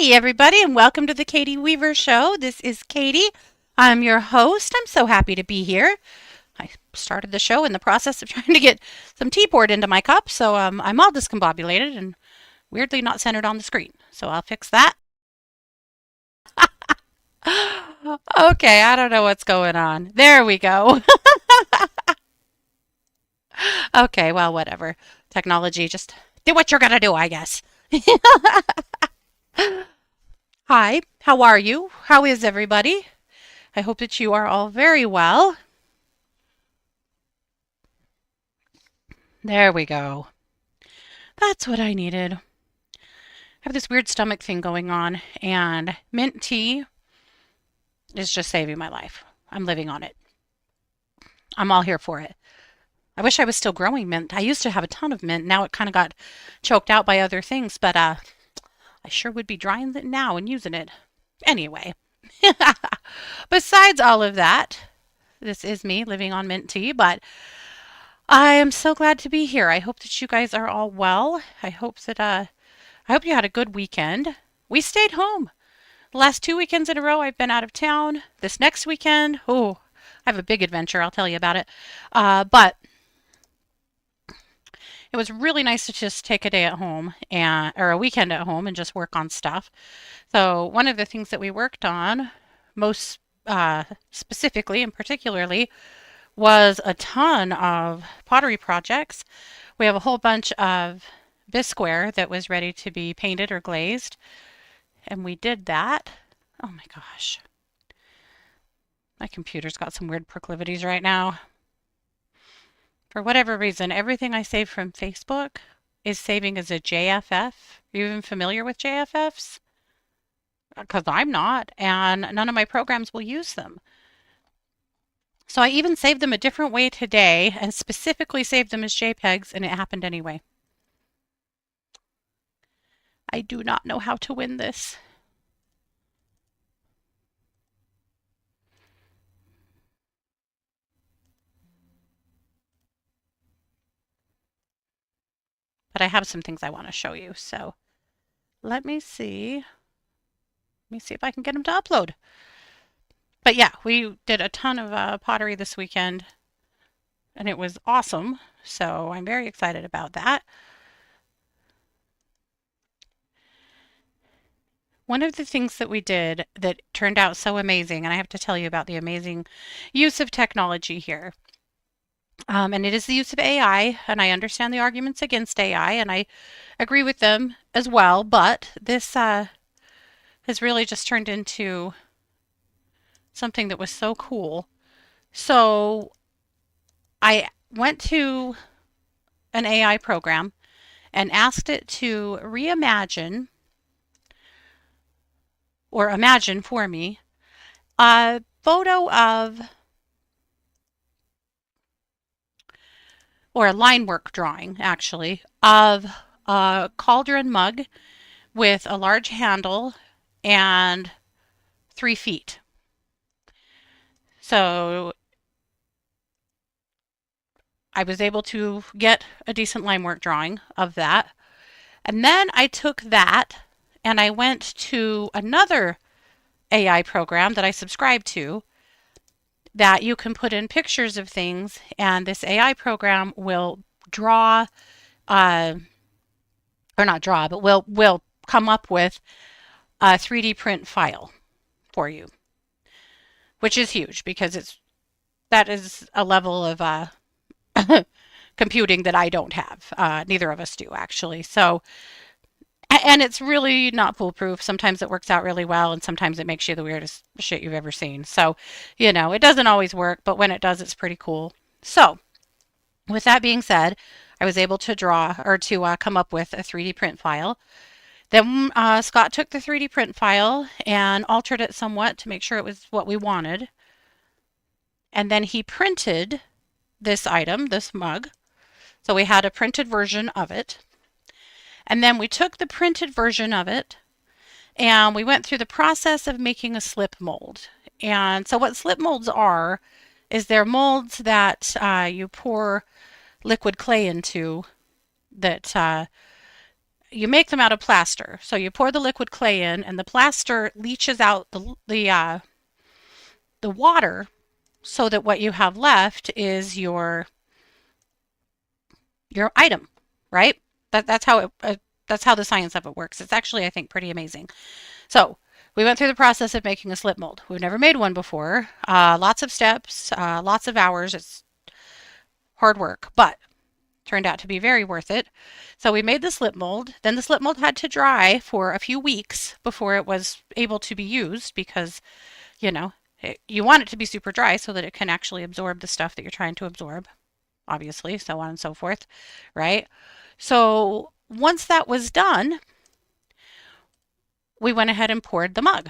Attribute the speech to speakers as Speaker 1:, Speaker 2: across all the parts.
Speaker 1: Hey, everybody, and welcome to the Katie Weaver Show. This is Katie. I'm your host. I'm so happy to be here. I started the show in the process of trying to get some tea poured into my cup, so I'm all discombobulated and weirdly not centered on the screen. So I'll fix that. Okay, I don't know what's going on. There we go. Okay, well, whatever. Technology, just do what you're gonna do, I guess. Hi, how are you? How is everybody? I hope that you are all very well. There we go. That's what I needed. I have this weird stomach thing going on, and mint tea is just saving my life. I'm living on it. I'm all here for it. I wish I was still growing mint. I used to have a ton of mint. Now it kind of got choked out by other things, but I sure would be drying it now and using it. Anyway, besides all of that, this is me living on mint tea, but I am so glad to be here. I hope that you guys are all well. I hope you had a good weekend. We stayed home. The last 2 weekends in a row, I've been out of town. This next weekend, oh, I have a big adventure. I'll tell you about it. But it was really nice to just take a day at home or a weekend at home and just work on stuff. So one of the things that we worked on most specifically and particularly was a ton of pottery projects. We have a whole bunch of bisqueware that was ready to be painted or glazed, and we did that. Oh my gosh. My computer's got some weird proclivities right now. For whatever reason, everything I save from Facebook is saving as a JFF. Are you even familiar with JFFs? Because I'm not, and none of my programs will use them. So I even saved them a different way today and specifically saved them as JPEGs, and it happened anyway. I do not know how to win this. But I have some things I want to show you. So let me see. Let me see if I can get them to upload. But yeah, we did a ton of pottery this weekend, and it was awesome. So I'm very excited about that. One of the things that we did that turned out so amazing, and I have to tell you about the amazing use of technology here. And it is the use of AI, and I understand the arguments against AI, and I agree with them as well. But this has really just turned into something that was so cool. So I went to an AI program and asked it to reimagine or imagine for me a photo of or a line work drawing actually of a cauldron mug with a large handle and 3 feet. So I was able to get a decent line work drawing of that. And then I took that and I went to another AI program that I subscribe to that you can put in pictures of things, and this AI program will draw, or not draw, but will come up with a 3D print file for you, which is huge because that is a level of computing that I don't have. Neither of us do actually. So, and it's really not foolproof. Sometimes it works out really well, and sometimes it makes you the weirdest shit you've ever seen. So, it doesn't always work, but when it does, it's pretty cool. So, with that being said, I was able to draw or to come up with a 3D print file. Then Scott took the 3D print file and altered it somewhat to make sure it was what we wanted. And then he printed this item, this mug. So we had a printed version of it. And then we took the printed version of it and we went through the process of making a slip mold. And so what slip molds are is they're molds that you pour liquid clay into that you make them out of plaster. So you pour the liquid clay in, and the plaster leaches out the water, so that what you have left is your item, right? That's how the science of it works. It's actually, I think, pretty amazing. So we went through the process of making a slip mold. We've never made one before. Lots of steps, lots of hours. It's hard work, but turned out to be very worth it. So we made the slip mold. Then the slip mold had to dry for a few weeks before it was able to be used because, you know, you want it to be super dry so that it can actually absorb the stuff that you're trying to absorb, obviously, so on and so forth, right? So once that was done, we went ahead and poured the mug.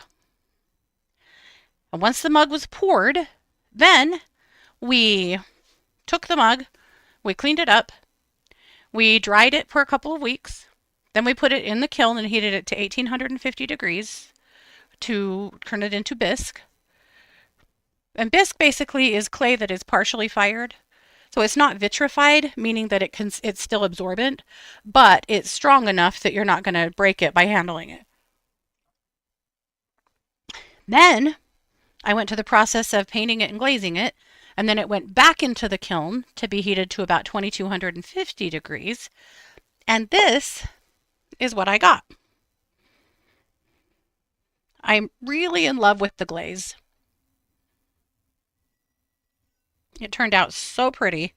Speaker 1: And once the mug was poured, then we took the mug, we cleaned it up, we dried it for a couple of weeks, then we put it in the kiln and heated it to 1850 degrees to turn it into bisque. And bisque basically is clay that is partially fired. So it's not vitrified, meaning that it's still absorbent, but it's strong enough that you're not going to break it by handling it. Then I went to the process of painting it and glazing it, and then it went back into the kiln to be heated to about 2250 degrees. And this is what I got. I'm really in love with the glaze. It turned out so pretty.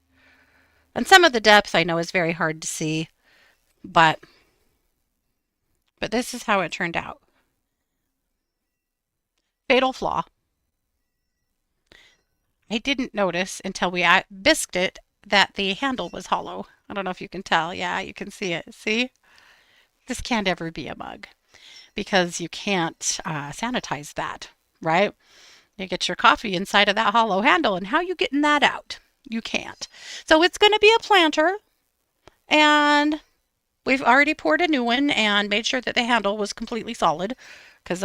Speaker 1: And some of the depth I know is very hard to see, but this is how it turned out. Fatal flaw. I didn't notice until we bisqued it that the handle was hollow. I don't know if you can tell. Yeah, you can see it. See? This can't ever be a mug because you can't sanitize that, right? You get your coffee inside of that hollow handle, and how you getting that out? You can't. So it's going to be a planter, and we've already poured a new one and made sure that the handle was completely solid because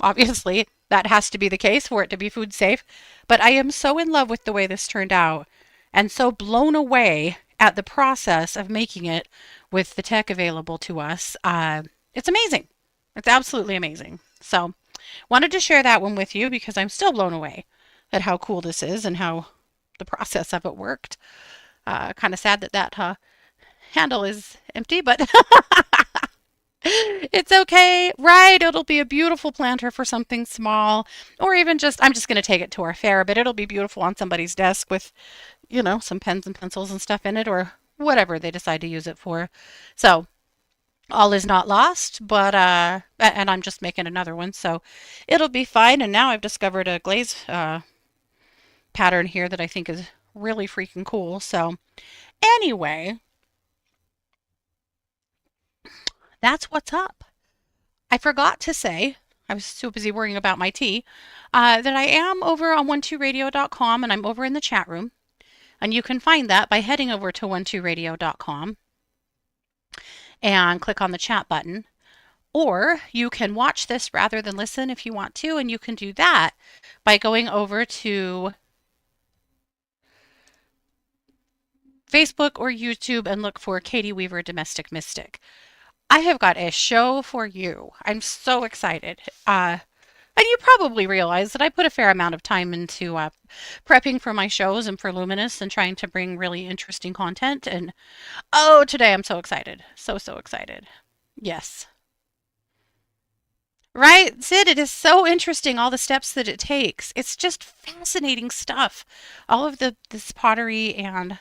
Speaker 1: obviously that has to be the case for it to be food safe. But I am so in love with the way this turned out and so blown away at the process of making it with the tech available to us. It's amazing. It's absolutely amazing. So wanted to share that one with you because I'm still blown away at how cool this is and how the process of it worked. Kind of sad that that handle is empty, but it's okay, right? It'll be a beautiful planter for something small, or even just, I'm just going to take it to our fair, but it'll be beautiful on somebody's desk with, some pens and pencils and stuff in it, or whatever they decide to use it for. So all is not lost, but, and I'm just making another one, so it'll be fine. And now I've discovered a glaze pattern here that I think is really freaking cool. So anyway, that's what's up. I forgot to say, I was so busy worrying about my tea, that I am over on 12radio.com and I'm over in the chat room. And you can find that by heading over to 12radio.com and click on the chat button. Or you can watch this rather than listen if you want to, and you can do that by going over to Facebook or YouTube and look for Katie Weaver Domestic Mystic. I have got a show for you. I'm so excited. And you probably realize that I put a fair amount of time into prepping for my shows and for Luminous and trying to bring really interesting content. And oh, today I'm so excited. So excited. Yes. Right, Sid, it is so interesting, all the steps that it takes. It's just fascinating stuff. All of this pottery and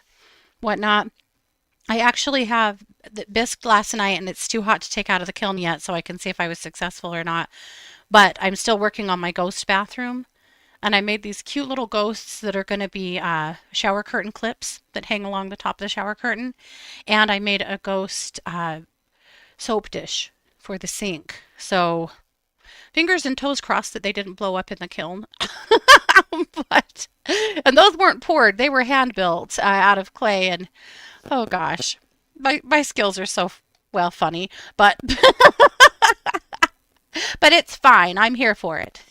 Speaker 1: whatnot. I actually have the bisque last night and it's too hot to take out of the kiln yet, so I can see if I was successful or not. But I'm still working on my ghost bathroom. And I made these cute little ghosts that are going to be shower curtain clips that hang along the top of the shower curtain. And I made a ghost soap dish for the sink. So fingers and toes crossed that they didn't blow up in the kiln. But, and those weren't poured. They were hand built out of clay. And oh gosh, my skills are so, well, funny, but but it's fine. I'm here for it.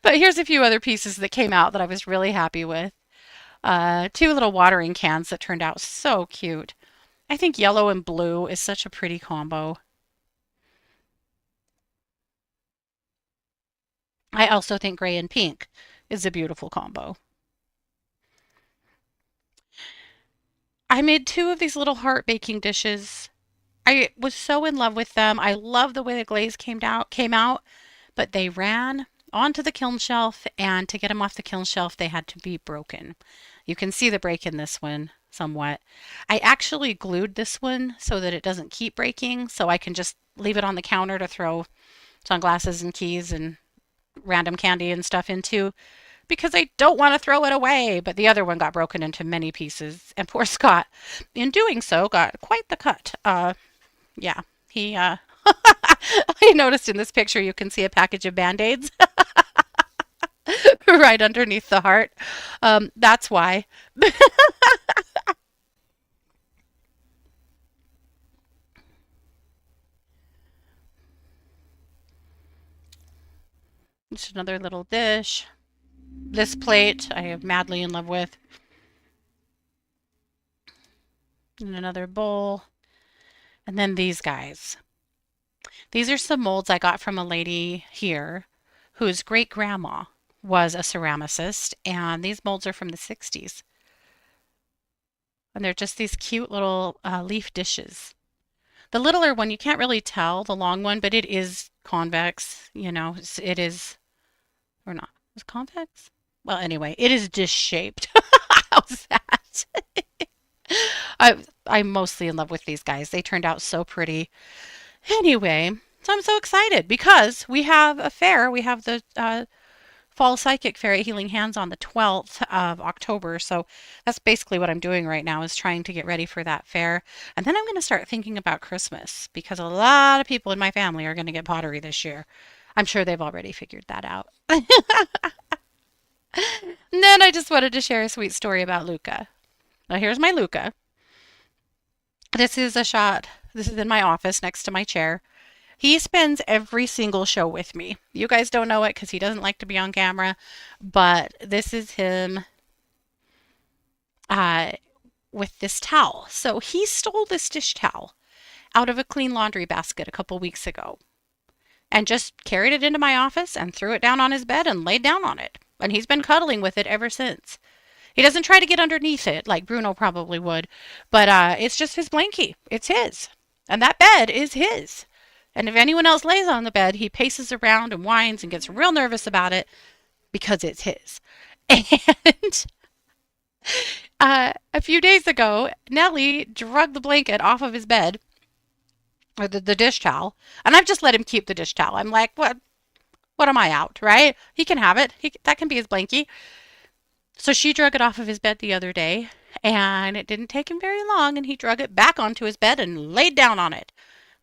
Speaker 1: But here's a few other pieces that came out that I was really happy with. Two little watering cans that turned out so cute. I think yellow and blue is such a pretty combo. I also think gray and pink is a beautiful combo. I made two of these little heart baking dishes. I was so in love with them. I love the way the glaze came out, but they ran onto the kiln shelf, and to get them off the kiln shelf, they had to be broken. You can see the break in this one somewhat. I actually glued this one so that it doesn't keep breaking, so I can just leave it on the counter to throw sunglasses and keys and random candy and stuff into because I don't want to throw it away. But the other one got broken into many pieces, and poor Scott, in doing so, got quite the cut. Yeah, he, I noticed in this picture you can see a package of Band-Aids right underneath the heart. That's why. Just another little dish. This plate I am madly in love with. And another bowl. And then these guys. These are some molds I got from a lady here whose great grandma was a ceramicist, and these molds are from the 60s. And they're just these cute little leaf dishes. The littler one, you can't really tell, the long one, but it is convex, it is, or not. Is it convex? Well, anyway, it is dish shaped. How's that? I'm mostly in love with these guys. They turned out so pretty. Anyway, so I'm so excited because we have a fair. We have the Fall Psychic Fair at Healing Hands on the 12th of October. So that's basically what I'm doing right now is trying to get ready for that fair. And then I'm going to start thinking about Christmas because a lot of people in my family are going to get pottery this year. I'm sure they've already figured that out. And then I just wanted to share a sweet story about Luca. Now here's my Luca. This is a shot. This is in my office next to my chair. He spends every single show with me. You guys don't know it because he doesn't like to be on camera, but this is him uh, with this towel. So he stole this dish towel out of a clean laundry basket a couple weeks ago and just carried it into my office and threw it down on his bed and laid down on it. And he's been cuddling with it ever since. He doesn't try to get underneath it like Bruno probably would, but it's just his blankie. It's his. And that bed is his. And if anyone else lays on the bed, he paces around and whines and gets real nervous about it because it's his. And a few days ago, Nellie drug the blanket off of his bed, or the dish towel, and I've just let him keep the dish towel. I'm like, what am I out, right? He can have it. That can be his blankie. So she drug it off of his bed the other day, and it didn't take him very long, and he drug it back onto his bed and laid down on it.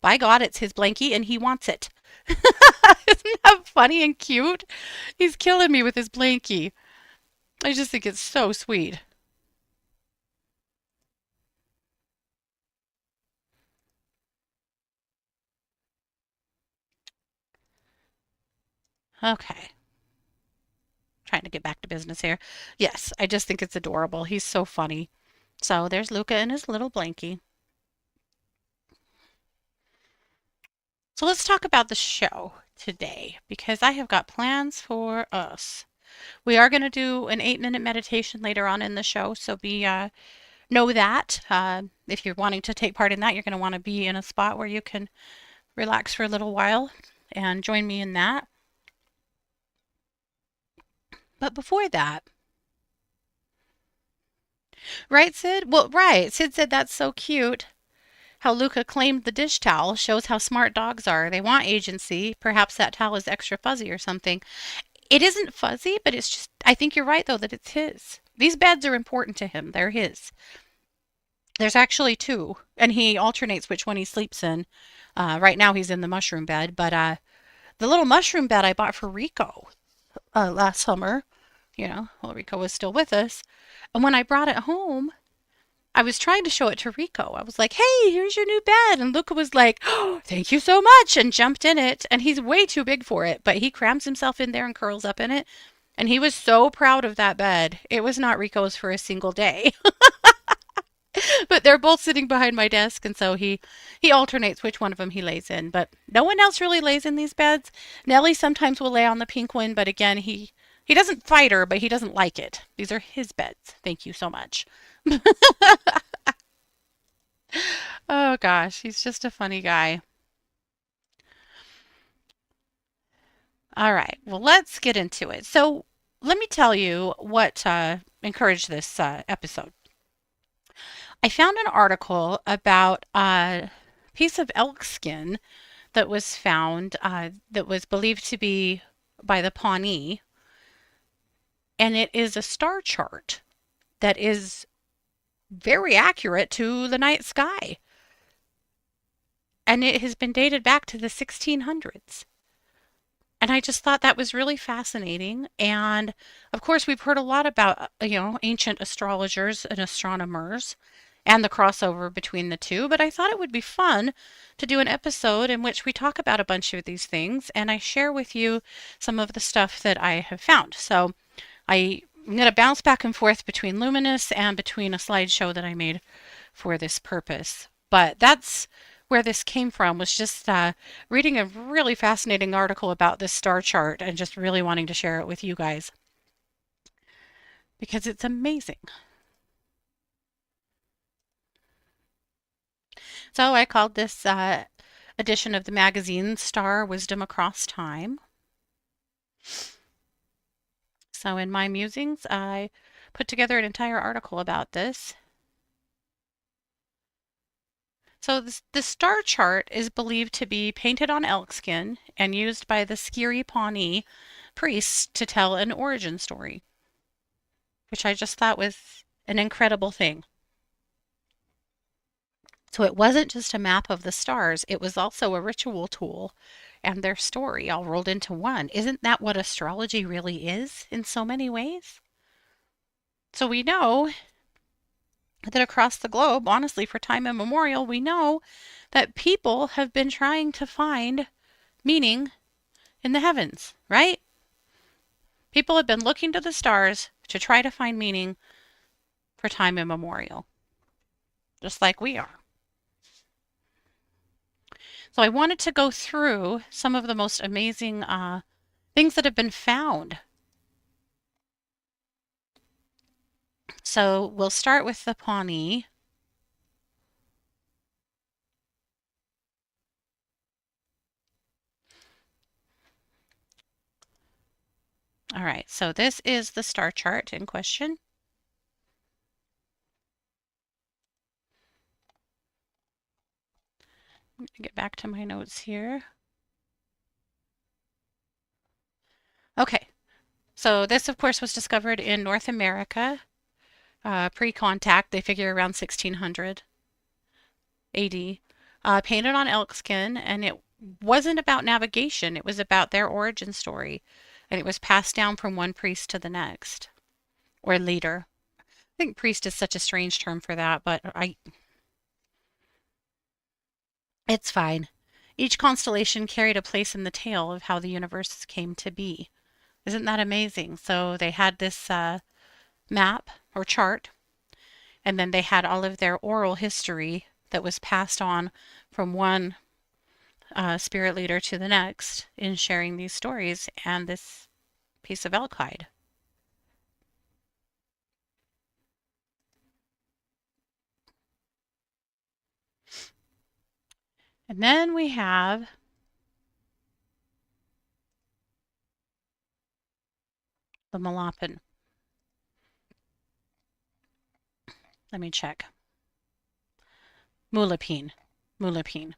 Speaker 1: By God, it's his blankie, and he wants it. Isn't that funny and cute? He's killing me with his blankie. I just think it's so sweet. Okay, trying to get back to business here. Yes, I just think it's adorable. He's so funny. So there's Luca and his little blankie. So let's talk about the show today because I have got plans for us. We are going to do an 8-minute meditation later on in the show, so know that if you're wanting to take part in that, you're going to want to be in a spot where you can relax for a little while and join me in that. But before that, right, Sid? Well, right. Sid said that's so cute. How Luca claimed the dish towel shows how smart dogs are. They want agency. Perhaps that towel is extra fuzzy or something. It isn't fuzzy, but it's just, I think you're right, though, that it's his. These beds are important to him. They're his. There's actually two, and he alternates which one he sleeps in. Right now he's in the mushroom bed, but the little mushroom bed I bought for Rico last summer, while Rico was still with us. And when I brought it home, I was trying to show it to Rico. I was like, hey, here's your new bed. And Luca was like, oh, thank you so much, and jumped in it. And he's way too big for it, but he crams himself in there and curls up in it. And he was so proud of that bed. It was not Rico's for a single day. But they're both sitting behind my desk, and so he alternates which one of them he lays in. But no one else really lays in these beds. Nellie sometimes will lay on the pink one, but again, he doesn't fight her, but he doesn't like it. These are his beds. Thank you so much. Oh gosh, he's just a funny guy. All right, well, let's get into it. So, let me tell you what encouraged this episode. I found an article about a piece of elk skin that was found that was believed to be by the Pawnee, and it is a star chart that is very accurate to the night sky. And it has been dated back to the 1600s. And I just thought that was really fascinating. And of course, we've heard a lot about, ancient astrologers and astronomers and the crossover between the two. But I thought it would be fun to do an episode in which we talk about a bunch of these things and I share with you some of the stuff that I have found. So I'm going to bounce back and forth between Luminous and between a slideshow that I made for this purpose. But that's where this came from, was just reading a really fascinating article about this star chart and just really wanting to share it with you guys because it's amazing. So I called this edition of the magazine Star Wisdom Across Time. So in my musings, I put together an entire article about this. So the star chart is believed to be painted on elk skin and used by the Skiri Pawnee priests to tell an origin story, which I just thought was an incredible thing. So it wasn't just a map of the stars, it was also a ritual tool and their story all rolled into one. Isn't that what astrology really is in so many ways? So we know that across the globe, honestly, for time immemorial, we know that people have been trying to find meaning in the heavens, right? People have been looking to the stars to try to find meaning for time immemorial, just like we are. So I wanted to go through some of the most amazing things that have been found. So we'll start with the Pawnee. All right, so this is the star chart in question. Get back to my notes here. Okay, so this, of course, was discovered in North America, pre-contact. They figure around 1600 AD. Painted on elk skin, and it wasn't about navigation. It was about their origin story, and it was passed down from one priest to the next, or leader. I think priest is such a strange term for that, but it's fine. Each constellation carried a place in the tale of how the universe came to be. Isn't that amazing? So they had this map or chart, and then they had all of their oral history that was passed on from one spirit leader to the next in sharing these stories and this piece of elk hide. And then we have the Malapin. Let me check. Mulapine. Mulapine.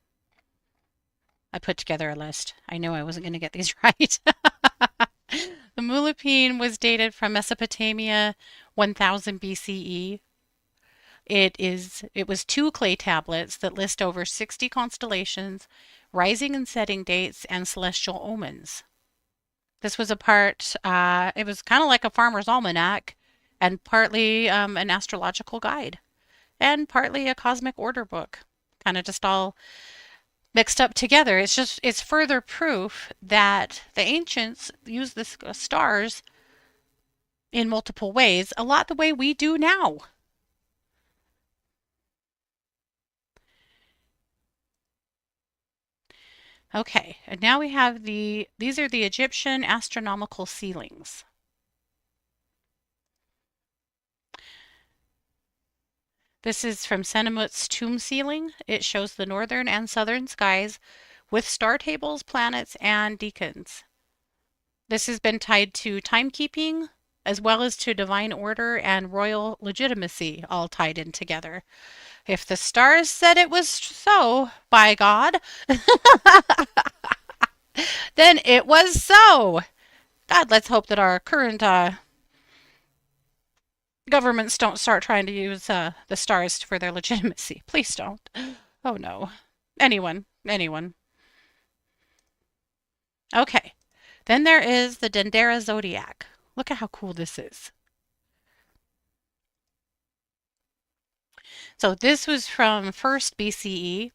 Speaker 1: I put together a list. I knew I wasn't going to get these right. The Mulapine was dated from Mesopotamia 1000 BCE. It was two clay tablets that list over 60 constellations, rising and setting dates, and celestial omens. This was it was kind of like a farmer's almanac and partly an astrological guide and partly a cosmic order book, kind of just all mixed up together. It's further proof that the ancients used the stars in multiple ways, a lot the way we do now. Okay, and now we have these are the Egyptian astronomical ceilings. This is from Sennemut's tomb ceiling. It shows the northern and southern skies with star tables, planets, and deacons. This has been tied to timekeeping as well as to divine order and royal legitimacy, all tied in together. If the stars said it was so, by God, then it was so. God, let's hope that our current governments don't start trying to use the stars for their legitimacy. Please don't. Oh no. Anyone. Okay. Then there is the Dendera zodiac. Look at how cool this is. So this was from 1st BCE.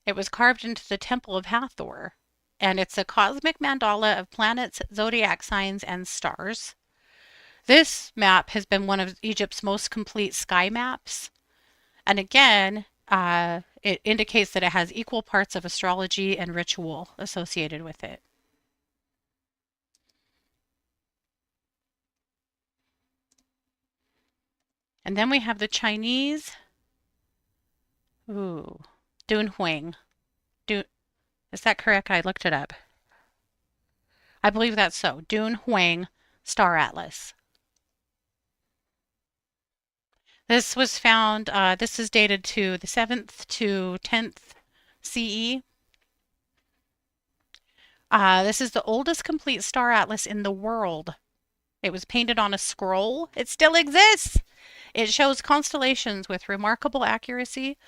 Speaker 1: It was carved into the Temple of Hathor, and it's a cosmic mandala of planets, zodiac signs, and stars. This map has been one of Egypt's most complete sky maps. And again, it indicates that it has equal parts of astrology and ritual associated with it. And then we have the Chinese, ooh, Dunhuang. Dun, is that correct? I looked it up. I believe that's so. Dunhuang Star Atlas. This was found, this is dated to the 7th to 10th CE. This is the oldest complete star atlas in the world. It was painted on a scroll. It still exists. It shows constellations with remarkable accuracy,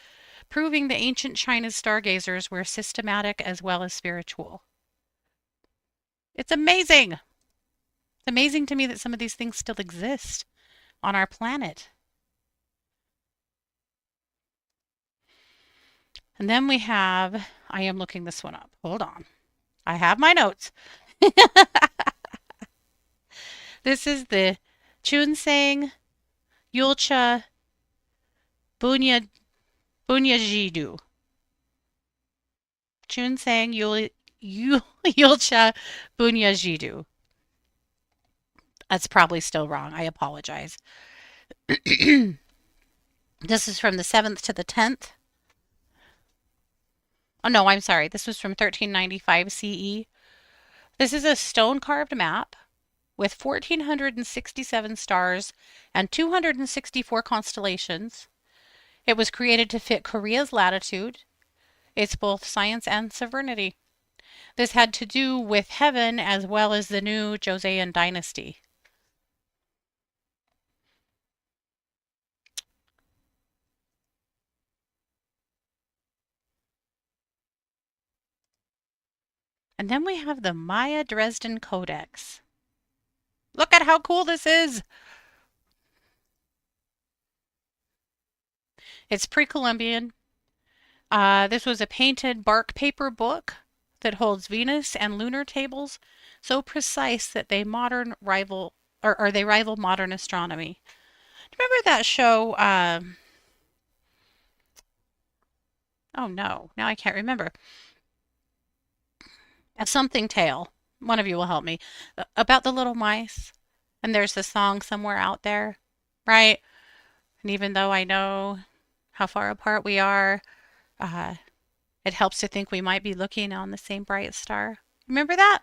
Speaker 1: proving the ancient China's stargazers were systematic as well as spiritual. It's amazing. It's amazing to me that some of these things still exist on our planet. And then we have, I am looking this one up. Hold on. I have my notes. This is the Chunsang Yulcha Bunya Bunyajidu. Chunsang Yulcha Bunyajidu. That's probably still wrong. I apologize. This is from the 7th to the 10th. Oh, no, I'm sorry. This was from 1395 CE. This is a stone carved map with 1,467 stars and 264 constellations. It was created to fit Korea's latitude. It's both science and sovereignty. This had to do with heaven as well as the new Joseon dynasty. And then we have the Maya Dresden Codex. Look at how cool this is. It's pre-Columbian. This was a painted bark paper book that holds Venus and lunar tables so precise that they modern rival or they rival modern astronomy. Remember that show? Oh no, now I can't remember. A something tale. One of you will help me. About the little mice. And there's the song somewhere out there, right? And even though I know how far apart we are, uh, it helps to think we might be looking on the same bright star. Remember that?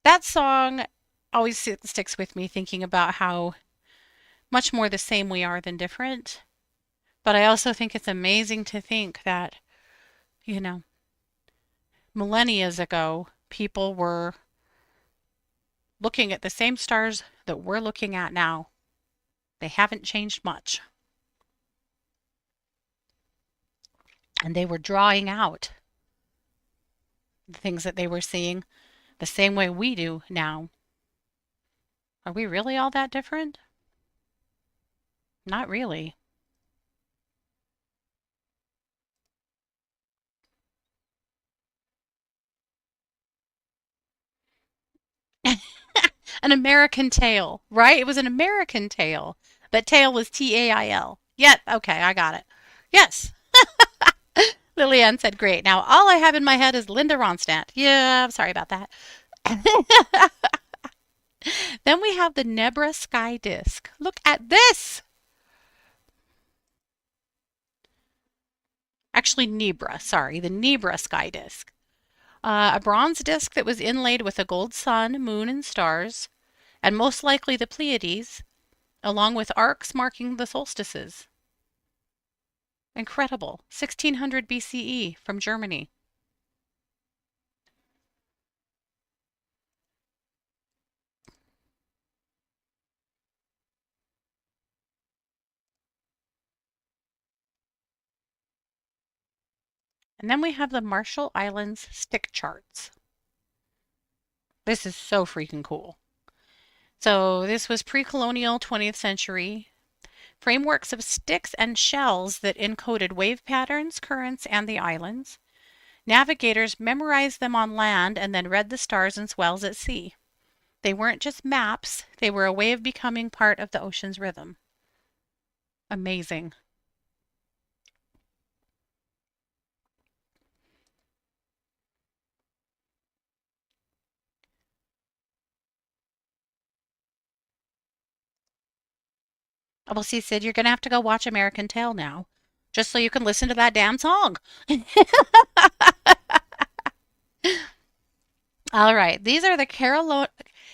Speaker 1: That song always sticks with me, thinking about how much more the same we are than different. But I also think it's amazing to think that, you know, millennia ago, people were looking at the same stars that we're looking at now. They haven't changed much. And they were drawing out the things that they were seeing the same way we do now. Are we really all that different? Not really. An American Tail, right? It was an American Tail, but tail was Tail. Yep, okay, I got it. Yes, Lillian said, great. Now all I have in my head is Linda Ronstadt. Yeah, I'm sorry about that. Then we have the Nebra Sky Disk. Look at this. Actually, Nebra, sorry, the Nebra Sky Disk. A bronze disk that was inlaid with a gold sun, moon, and stars, and most likely the Pleiades, along with arcs marking the solstices. Incredible. 1600 BCE from Germany. And then we have the Marshall Islands stick charts. This is so freaking cool. So this was pre-colonial 20th century. Frameworks of sticks and shells that encoded wave patterns, currents, and the islands. Navigators memorized them on land and then read the stars and swells at sea. They weren't just maps, they were a way of becoming part of the ocean's rhythm. Amazing. Well, see, Sid, you're going to have to go watch American Tail now, just so you can listen to that damn song. All right, these are the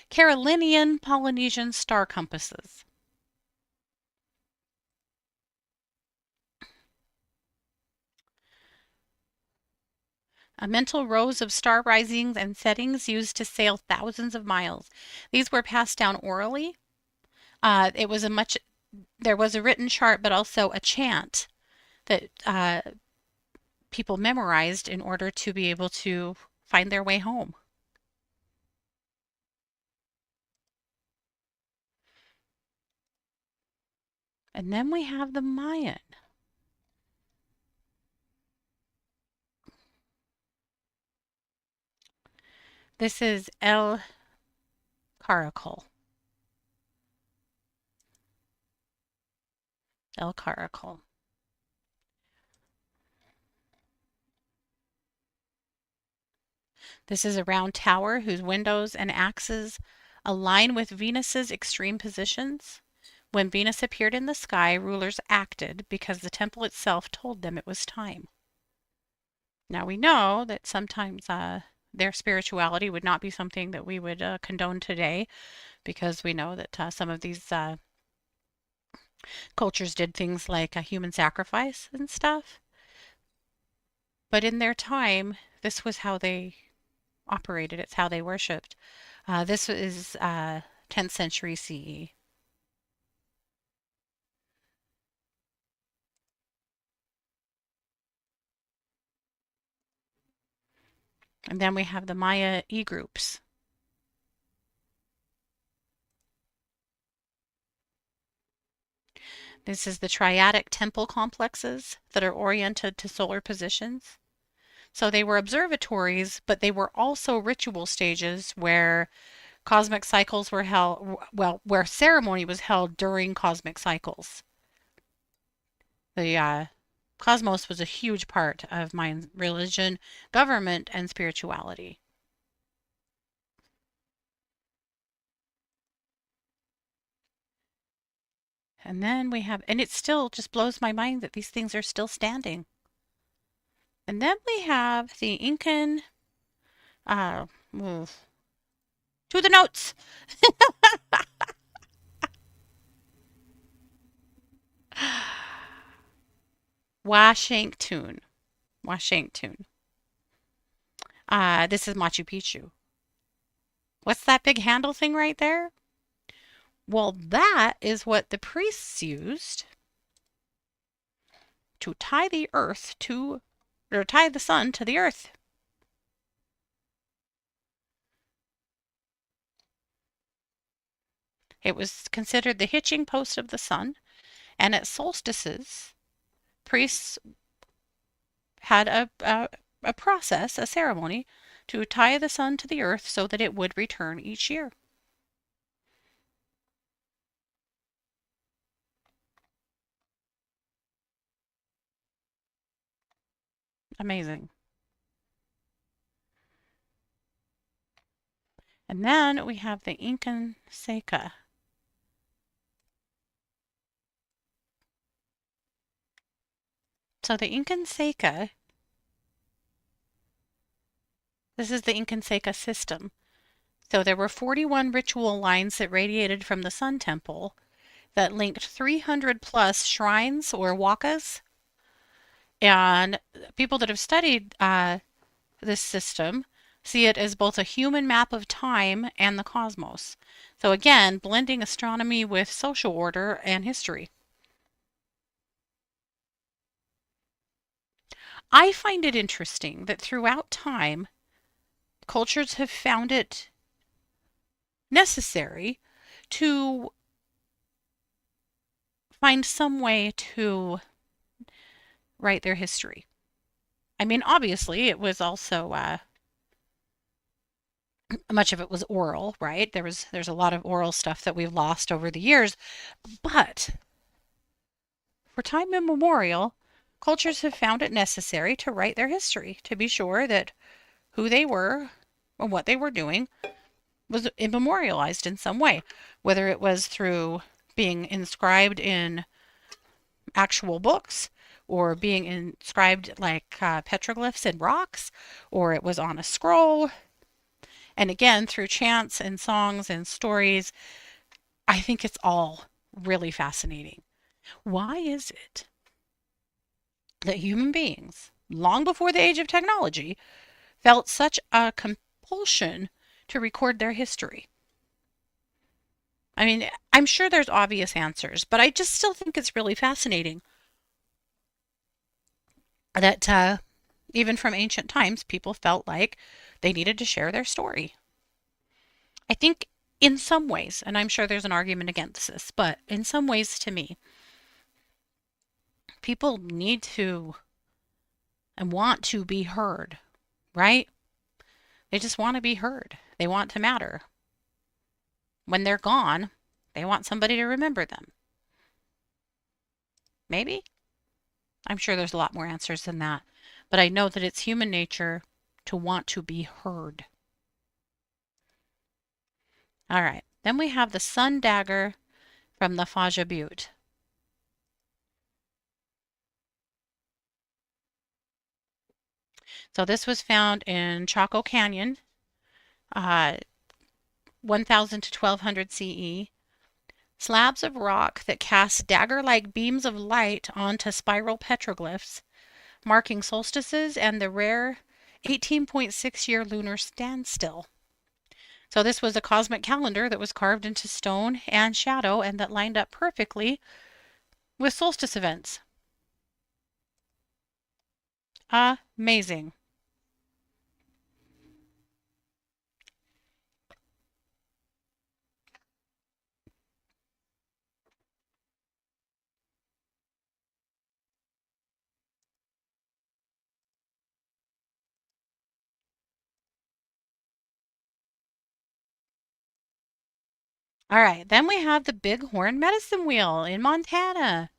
Speaker 1: Carolinian Polynesian star compasses. A mental rows of star risings and settings used to sail thousands of miles. These were passed down orally. It was a much There was a written chart, but also a chant that people memorized in order to be able to find their way home. And then we have the Mayan. This is El Caracal. El Caracal. This is a round tower whose windows and axes align with Venus's extreme positions. When Venus appeared in the sky, rulers acted because the temple itself told them it was time. Now we know that sometimes their spirituality would not be something that we would condone today, because we know that some of these cultures did things like a human sacrifice and stuff. But in their time, this was how they operated. It's how they worshipped. This is 10th century CE. And then we have the Maya E-groups. This is the triadic temple complexes that are oriented to solar positions. So they were observatories, but they were also ritual stages where cosmic cycles were held, well, where ceremony was held during cosmic cycles. The cosmos was a huge part of Mayan religion, government, and spirituality. And then we have, and it still just blows my mind that these things are still standing. And then we have the Incan, uh, to the notes, Washington. Washington. This is Machu Picchu. What's that big handle thing right there? Well, that is what the priests used to tie the earth to, or tie the sun to the earth. It was considered the hitching post of the sun, and at solstices, priests had a process, a ceremony, to tie the sun to the earth so that it would return each year. Amazing. And then we have the Incan Seca. So the Incan Seca, this is the Incan Seca system. So there were 41 ritual lines that radiated from the Sun Temple that linked 300 plus shrines or wakas. And people that have studied this system see it as both a human map of time and the cosmos. So again, blending astronomy with social order and history. I find it interesting that throughout time, cultures have found it necessary to find some way to write their history. I mean, obviously, it was also much of it was oral, right? There's a lot of oral stuff that we've lost over the years, but for time immemorial, cultures have found it necessary to write their history to be sure that who they were and what they were doing was immemorialized in some way, whether it was through being inscribed in actual books or being inscribed like petroglyphs in rocks, or it was on a scroll. And again, through chants and songs and stories, I think it's all really fascinating. Why is it that human beings, long before the age of technology, felt such a compulsion to record their history? I mean, I'm sure there's obvious answers, but I just still think it's really fascinating that even from ancient times, people felt like they needed to share their story. I think in some ways, and I'm sure there's an argument against this, but in some ways to me, people need to and want to be heard, right? They just want to be heard. They want to matter. When they're gone, they want somebody to remember them. Maybe? I'm sure there's a lot more answers than that. But I know that it's human nature to want to be heard. All right. Then we have the sun dagger from the Faja Butte. So this was found in Chaco Canyon, uh, 1000 to 1200 CE. Slabs of rock that cast dagger-like beams of light onto spiral petroglyphs, marking solstices and the rare 18.6-year lunar standstill. So this was a cosmic calendar that was carved into stone and shadow and that lined up perfectly with solstice events. Amazing. All right, then we have the Bighorn Medicine Wheel in Montana.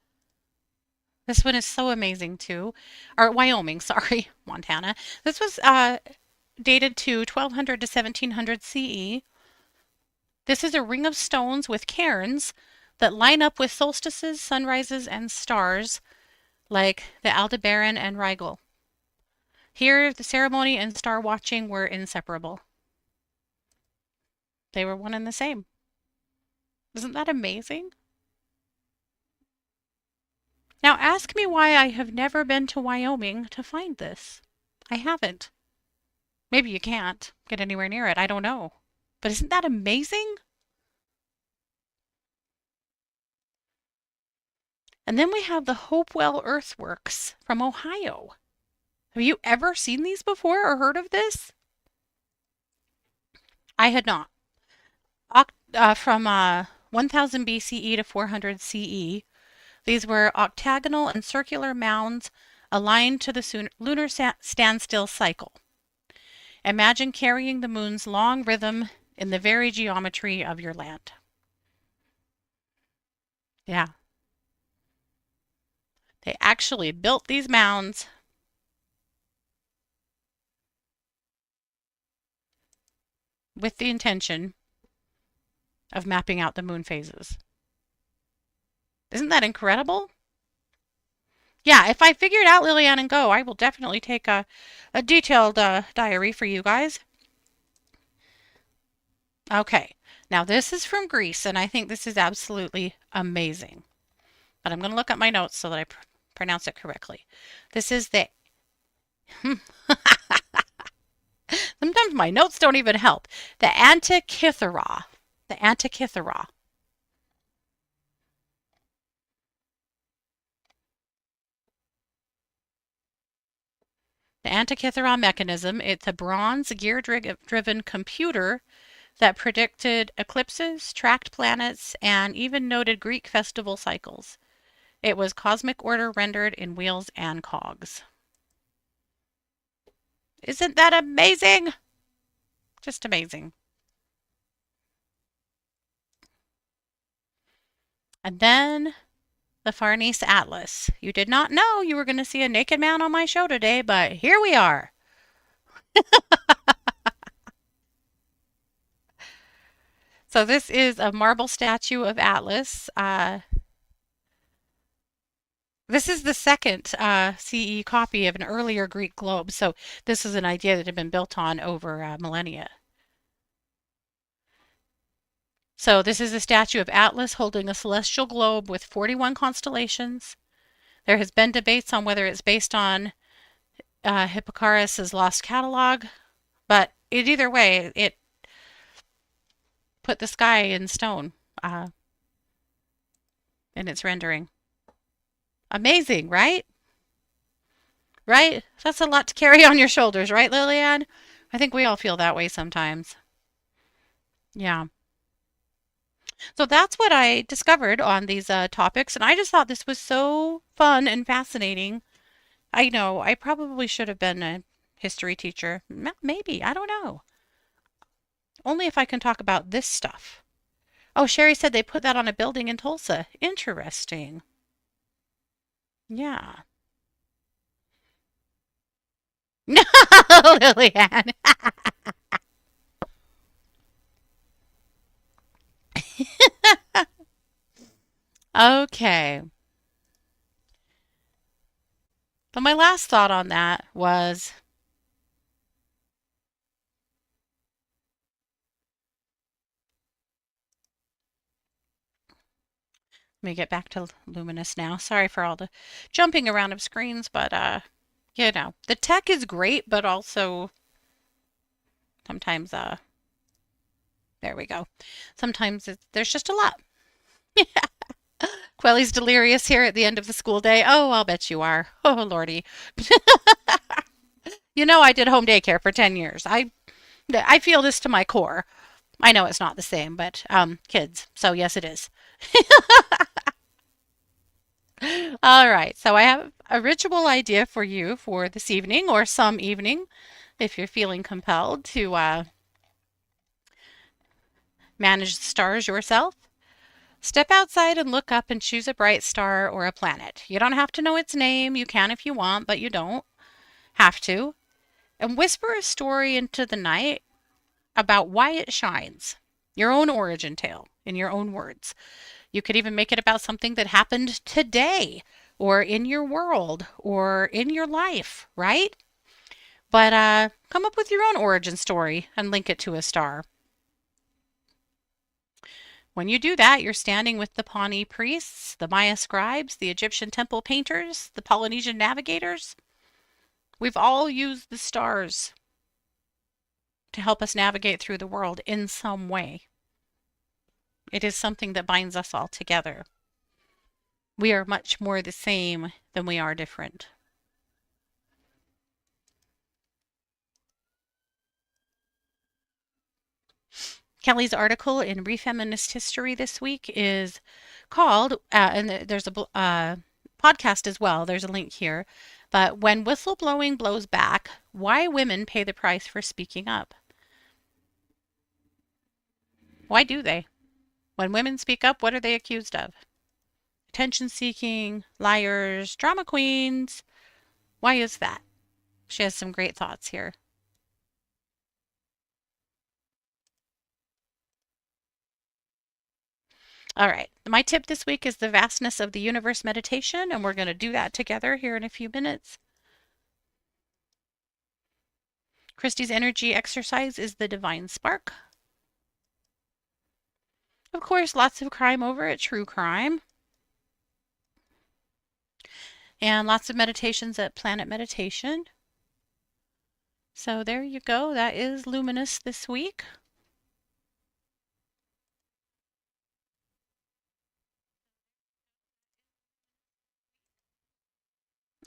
Speaker 1: This one is so amazing too. Or Wyoming, sorry, Montana. This was dated to 1200 to 1700 CE. This is a ring of stones with cairns that line up with solstices, sunrises, and stars like the Aldebaran and Rigel. Here, the ceremony and star watching were inseparable. They were one and the same. Isn't that amazing? Now ask me why I have never been to Wyoming to find this. I haven't. Maybe you can't get anywhere near it. I don't know. But isn't that amazing? And then we have the Hopewell Earthworks from Ohio. Have you ever seen these before or heard of this? I had not. From 1000 BCE to 400 CE, these were octagonal and circular mounds aligned to the lunar standstill cycle. Imagine carrying the moon's long rhythm in the very geometry of your land. Yeah, they actually built these mounds with the intention of mapping out the moon phases. Isn't that incredible? Yeah, if I figure it out, Lillian, and go, I will definitely take a detailed diary for you guys. Okay, now this is from Greece, and I think this is absolutely amazing. But I'm going to look at my notes so that I pronounce it correctly. This is the. Sometimes my notes don't even help. The Antikythera. The Antikythera. The Antikythera mechanism, it's a bronze gear-driven computer that predicted eclipses, tracked planets, and even noted Greek festival cycles. It was cosmic order rendered in wheels and cogs. Isn't that amazing? Just amazing. And then the Farnese Atlas. You did not know you were going to see a naked man on my show today, but here we are. So this is a marble statue of Atlas. This is the second CE copy of an earlier Greek globe. So this is an idea that had been built on over millennia. So this is a statue of Atlas holding a celestial globe with 41 constellations. There has been debates on whether it's based on Hipparchus's lost catalog, but either way, it put the sky in stone in its rendering. Amazing, right? Right? That's a lot to carry on your shoulders, right, Lillian? I think we all feel that way sometimes. Yeah. So that's what I discovered on these topics, and I just thought this was so fun and fascinating. I know I probably should have been a history teacher. Maybe, I don't know. Only if I can talk about this stuff. Oh, Sherry said they put that on a building in Tulsa. Interesting. Yeah. No, Lillian. Okay. But my last thought on that was let me get back to Luminous now. Sorry for all the jumping around of screens, but you know, the tech is great, but also sometimes there we go. Sometimes there's just a lot. Quelly's delirious here at the end of the school day. Oh, I'll bet you are. Oh, Lordy. You know, I did home daycare for 10 years. I feel this to my core. I know it's not the same, but kids. So yes, it is. All right. So I have a ritual idea for you for this evening or some evening if you're feeling compelled to manage the stars yourself. Step outside and look up and choose a bright star or a planet. You don't have to know its name. You can if you want, but you don't have to. And whisper a story into the night about why it shines. Your own origin tale in your own words. You could even make it about something that happened today or in your world or in your life, right? But come up with your own origin story and link it to a star. When you do that, you're standing with the Pawnee priests, the Maya scribes, the Egyptian temple painters, the Polynesian navigators. We've all used the stars to help us navigate through the world in some way. It is something that binds us all together. We are much more the same than we are different. Kelly's article in Refeminist History this week is called, and there's a podcast as well, there's a link here, but When Whistleblowing Blows Back, Why Women Pay the Price for Speaking Up. Why do they? When women speak up, what are they accused of? Attention seeking, liars, drama queens. Why is that? She has some great thoughts here. All right. My tip this week is the vastness of the universe meditation, and we're going to do that together here in a few minutes. Christy's energy exercise is the divine spark. Of course, lots of crime over at True Crime, and lots of meditations at Planet Meditation. So there you go. That is luminous this week.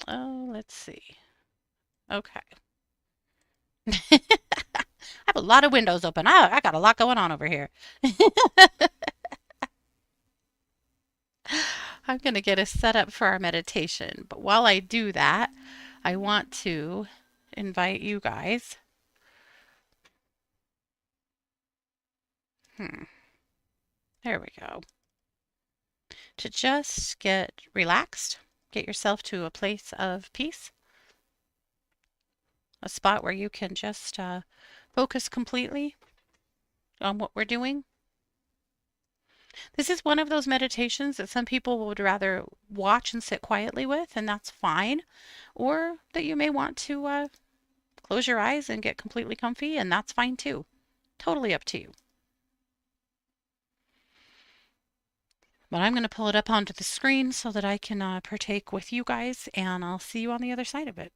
Speaker 1: Oh, let's see. Okay. I have a lot of windows open. I got a lot going on over here. I'm going to get us set up for our meditation. But while I do that, I want to invite you guys. There we go. To just get relaxed, get yourself to a place of peace, a spot where you can just focus completely on what we're doing. This is one of those meditations that some people would rather watch and sit quietly with, and that's fine. Or that you may want to close your eyes and get completely comfy, and that's fine too. Totally up to you. But I'm going to pull it up onto the screen so that I can partake with you guys, and I'll see you on the other side of it.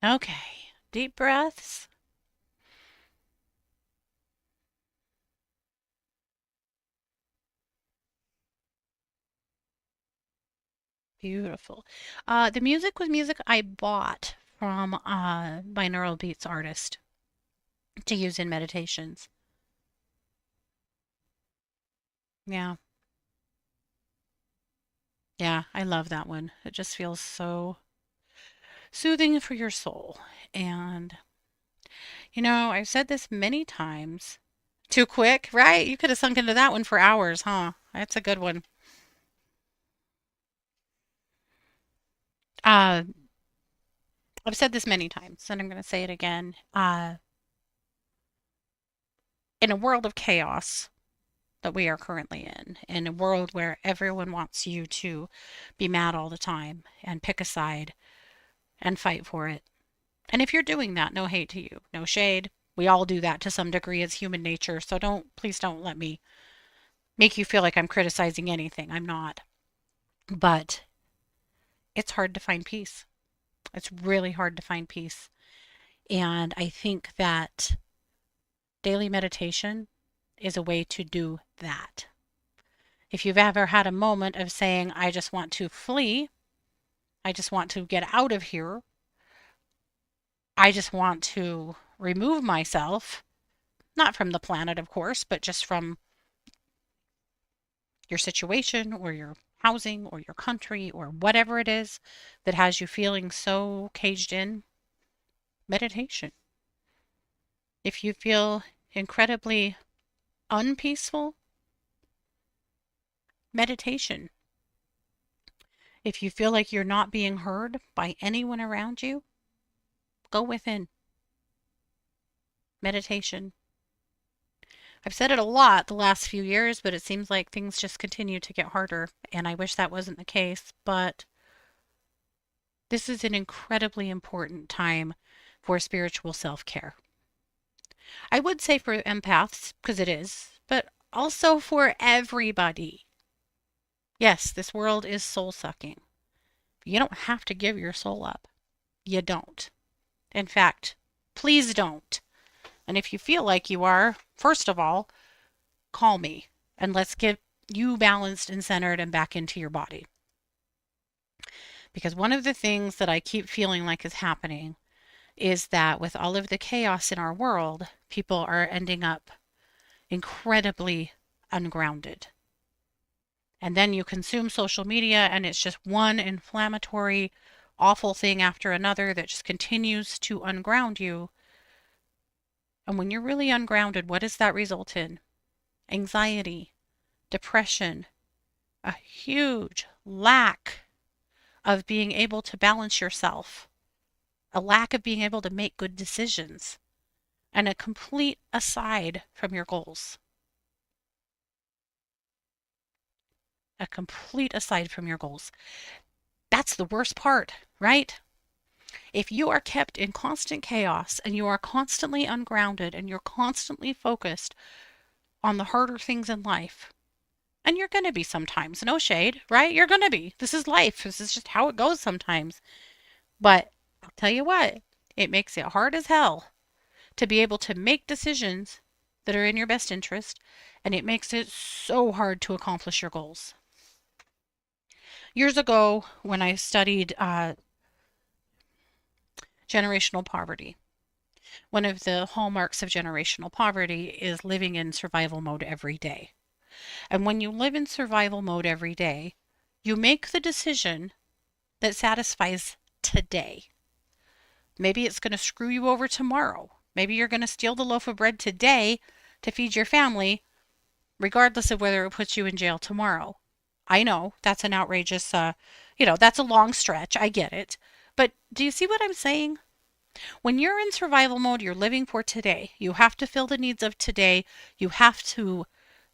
Speaker 1: Okay. Deep breaths. Beautiful. The music was music I bought from binaural beats artist to use in meditations. Yeah. Yeah, I love that one. It just feels so soothing for your soul. And, I've said this many times. Too quick, right? You could have sunk into that one for hours, huh? That's a good one. Uh, I've said this many times, and I'm going to say it again. In a world of chaos that we are currently in a world where everyone wants you to be mad all the time and pick a side and fight for it. And if you're doing that, no hate to you, no shade. We all do that to some degree. It's human nature. So please don't let me make you feel like I'm criticizing anything. I'm not. But it's hard to find peace. It's really hard to find peace. And I think that daily meditation is a way to do that. If you've ever had a moment of saying, I just want to flee, I just want to get out of here, I just want to remove myself, not from the planet, of course, but just from your situation or your housing or your country or whatever it is that has you feeling so caged in, meditation. If you feel incredibly unpeaceful, meditation. If you feel like you're not being heard by anyone around you, go within. Meditation. I've said it a lot the last few years, but it seems like things just continue to get harder, and I wish that wasn't the case, but this is an incredibly important time for spiritual self-care. I would say for empaths, because it is, but also for everybody. Yes, this world is soul sucking. You don't have to give your soul up. You don't. In fact, please don't. And if you feel like you are, first of all, call me and let's get you balanced and centered and back into your body. Because one of the things that I keep feeling like is happening is that with all of the chaos in our world, people are ending up incredibly ungrounded. And then you consume social media and it's just one inflammatory, awful thing after another that just continues to unground you. And when you're really ungrounded, what does that result in? Anxiety, depression, a huge lack of being able to balance yourself, a lack of being able to make good decisions, and a complete aside from your goals. A complete aside from your goals. That's the worst part, right? If you are kept in constant chaos and you are constantly ungrounded and you're constantly focused on the harder things in life, and you're going to be sometimes, no shade, right? You're going to be. This is life. This is just how it goes sometimes. But I'll tell you what, it makes it hard as hell to be able to make decisions that are in your best interest, and it makes it so hard to accomplish your goals. Years ago, when I studied generational poverty, one of the hallmarks of generational poverty is living in survival mode every day. And when you live in survival mode every day, you make the decision that satisfies today. Maybe it's going to screw you over tomorrow. Maybe you're going to steal the loaf of bread today to feed your family, regardless of whether it puts you in jail tomorrow. I know that's an outrageous, that's a long stretch. I get it. But do you see what I'm saying? When you're in survival mode, you're living for today. You have to fill the needs of today. You have to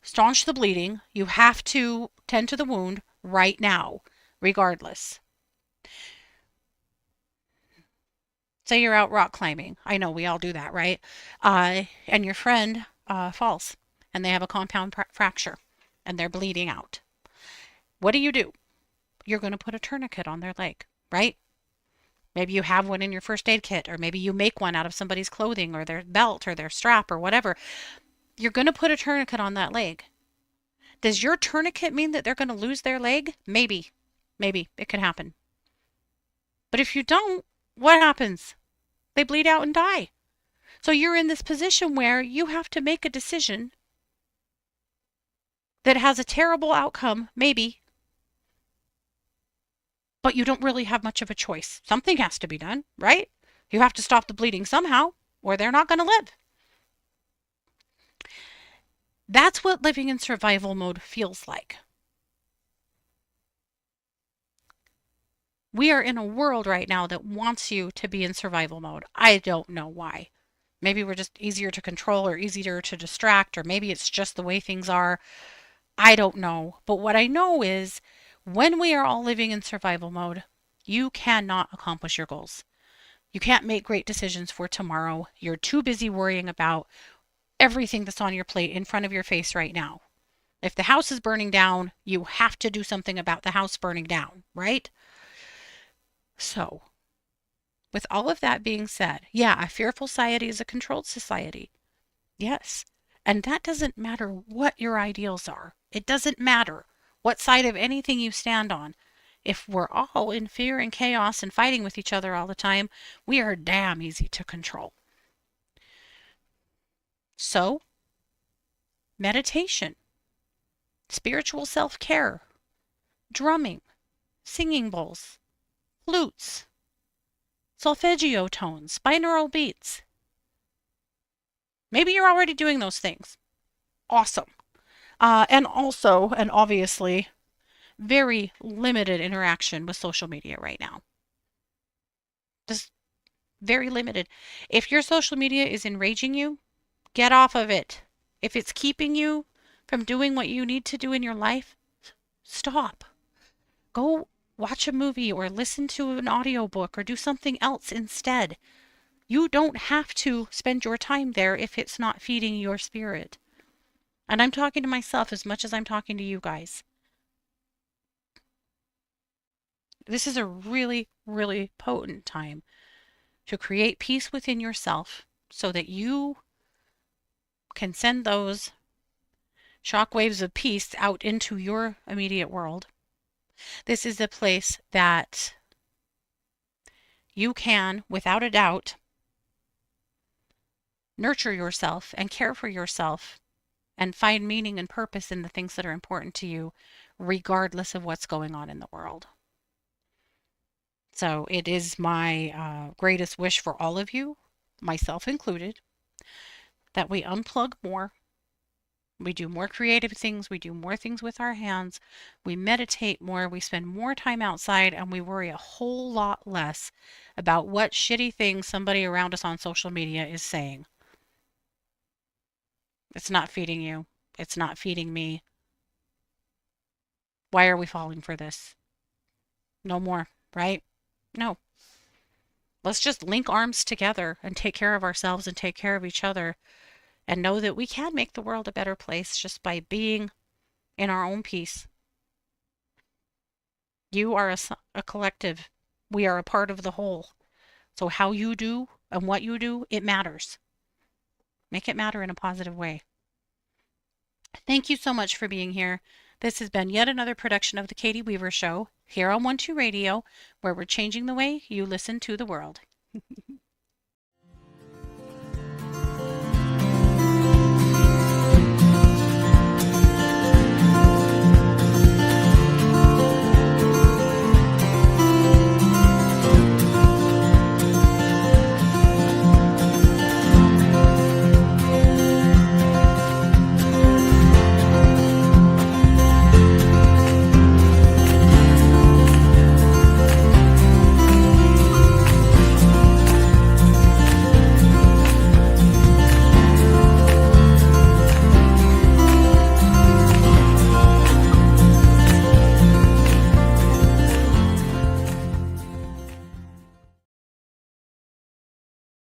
Speaker 1: staunch the bleeding. You have to tend to the wound right now, regardless. Say you're out rock climbing. I know we all do that, right? And your friend falls and they have a compound fracture and they're bleeding out. What do? You're going to put a tourniquet on their leg, right? Maybe you have one in your first aid kit, or maybe you make one out of somebody's clothing or their belt or their strap or whatever. You're going to put a tourniquet on that leg. Does your tourniquet mean that they're going to lose their leg? Maybe. Maybe. It could happen. But if you don't, what happens? They bleed out and die. So you're in this position where you have to make a decision that has a terrible outcome, maybe, but you don't really have much of a choice. Something has to be done, right? You have to stop the bleeding somehow, or they're not going to live. That's what living in survival mode feels like. We are in a world right now that wants you to be in survival mode. I don't know why. Maybe we're just easier to control or easier to distract, or maybe it's just the way things are. I don't know. But what I know is when we are all living in survival mode, you cannot accomplish your goals. You can't make great decisions for tomorrow. You're too busy worrying about everything that's on your plate in front of your face right now. If the house is burning down, you have to do something about the house burning down, right? So, with all of that being said, yeah, a fearful society is a controlled society. Yes. And that doesn't matter what your ideals are. It doesn't matter what side of anything you stand on. If we're all in fear and chaos and fighting with each other all the time, we are damn easy to control. So, meditation, spiritual self-care, drumming, singing bowls, flutes, solfeggio tones, binaural beats. Maybe you're already doing those things. Awesome. And also, and obviously, very limited interaction with social media right now. Just very limited. If your social media is enraging you, get off of it. If it's keeping you from doing what you need to do in your life, stop. Go watch a movie or listen to an audiobook or do something else instead. You don't have to spend your time there if it's not feeding your spirit. And I'm talking to myself as much as I'm talking to you guys. This is a really, really potent time to create peace within yourself so that you can send those shockwaves of peace out into your immediate world. This is a place that you can, without a doubt, nurture yourself and care for yourself and find meaning and purpose in the things that are important to you, regardless of what's going on in the world. So it is my greatest wish for all of you, myself included, that we unplug more. We do more creative things. We do more things with our hands. We meditate more. We spend more time outside, and we worry a whole lot less about what shitty things somebody around us on social media is saying. It's not feeding you. It's not feeding me. Why are we falling for this? No more, right? No. Let's just link arms together and take care of ourselves and take care of each other and know that we can make the world a better place just by being in our own peace. You are a collective. We are a part of the whole. So how you do and what you do, it matters. Make it matter in a positive way. Thank you so much for being here. This has been yet another production of The Katie Weaver Show here on 1-2 Radio, where we're changing the way you listen to the world.